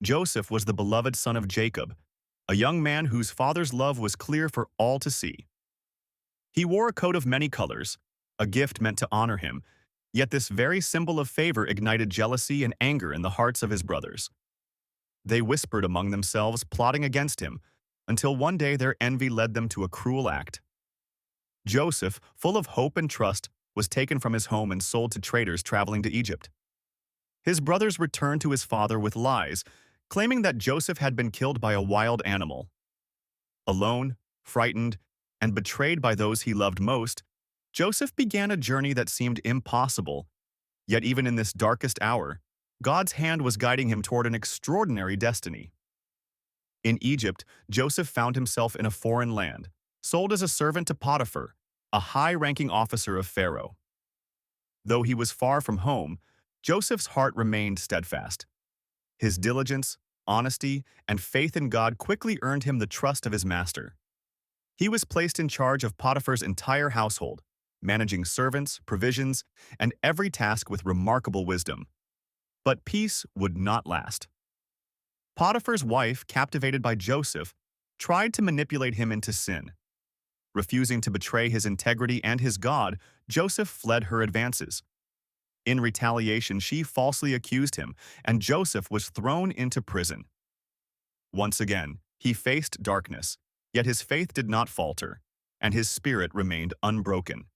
Joseph was the beloved son of Jacob, a young man whose father's love was clear for all to see. He wore a coat of many colors, a gift meant to honor him, yet this very symbol of favor ignited jealousy and anger in the hearts of his brothers. They whispered among themselves, plotting against him, until one day their envy led them to a cruel act. Joseph, full of hope and trust, was taken from his home and sold to traders traveling to Egypt. His brothers returned to his father with lies, claiming that Joseph had been killed by a wild animal. Alone, frightened, and betrayed by those he loved most, Joseph began a journey that seemed impossible. Yet even in this darkest hour, God's hand was guiding him toward an extraordinary destiny. In Egypt, Joseph found himself in a foreign land, sold as a servant to Potiphar, a high-ranking officer of Pharaoh. Though he was far from home, Joseph's heart remained steadfast. His diligence, honesty, and faith in God quickly earned him the trust of his master. He was placed in charge of Potiphar's entire household, managing servants, provisions, and every task with remarkable wisdom. But peace would not last. Potiphar's wife, captivated by Joseph, tried to manipulate him into sin. Refusing to betray his integrity and his God, Joseph fled her advances. In retaliation, she falsely accused him, and Joseph was thrown into prison. Once again, he faced darkness, yet his faith did not falter, and his spirit remained unbroken.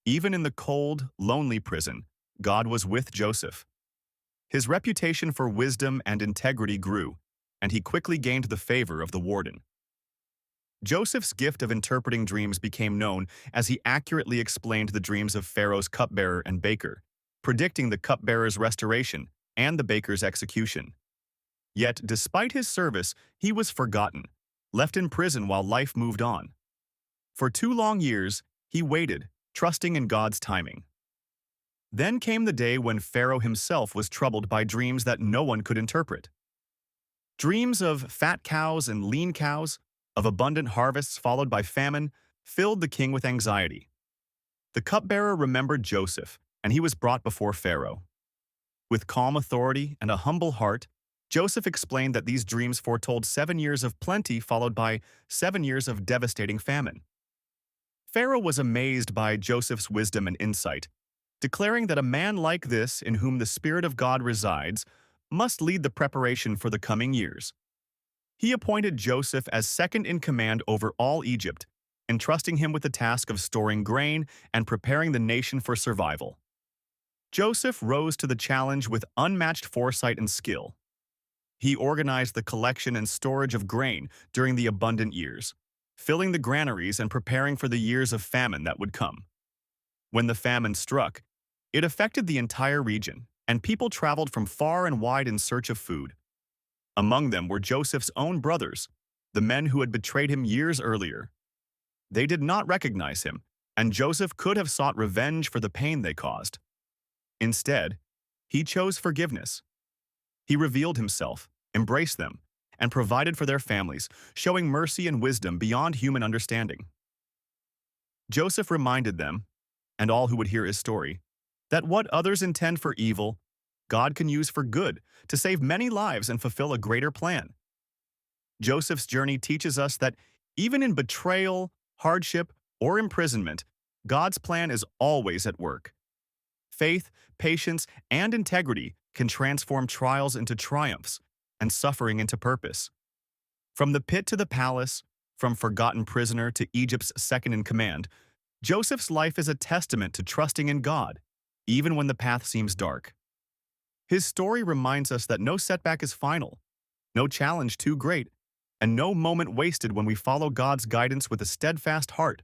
Even in the cold, lonely prison, God was with Joseph. His reputation for wisdom and integrity grew, and he quickly gained the favor of the warden. Joseph's gift of interpreting dreams became known as he accurately explained the dreams of Pharaoh's cupbearer and baker, predicting the cupbearer's restoration and the baker's execution. Yet, despite his service, he was forgotten, left in prison while life moved on. For 2 long years, he waited, trusting in God's timing. Then came the day when Pharaoh himself was troubled by dreams that no one could interpret. Dreams of fat cows and lean cows, of abundant harvests followed by famine, filled the king with anxiety. The cupbearer remembered Joseph, and he was brought before Pharaoh. With calm authority and a humble heart, Joseph explained that these dreams foretold 7 years of plenty followed by 7 years of devastating famine. Pharaoh was amazed by Joseph's wisdom and insight, declaring that a man like this, in whom the Spirit of God resides, must lead the preparation for the coming years. He appointed Joseph as second in command over all Egypt, entrusting him with the task of storing grain and preparing the nation for survival. Joseph rose to the challenge with unmatched foresight and skill. He organized the collection and storage of grain during the abundant years, filling the granaries and preparing for the years of famine that would come. When the famine struck, it affected the entire region, and people traveled from far and wide in search of food. Among them were Joseph's own brothers, the men who had betrayed him years earlier. They did not recognize him, and Joseph could have sought revenge for the pain they caused. Instead, he chose forgiveness. He revealed himself, embraced them, and provided for their families, showing mercy and wisdom beyond human understanding. Joseph reminded them, and all who would hear his story, that what others intend for evil, God can use for good to save many lives and fulfill a greater plan. Joseph's journey teaches us that even in betrayal, hardship, or imprisonment, God's plan is always at work. Faith, patience, and integrity can transform trials into triumphs and suffering into purpose. From the pit to the palace, from forgotten prisoner to Egypt's second in command, Joseph's life is a testament to trusting in God, even when the path seems dark. His story reminds us that no setback is final, no challenge too great, and no moment wasted when we follow God's guidance with a steadfast heart.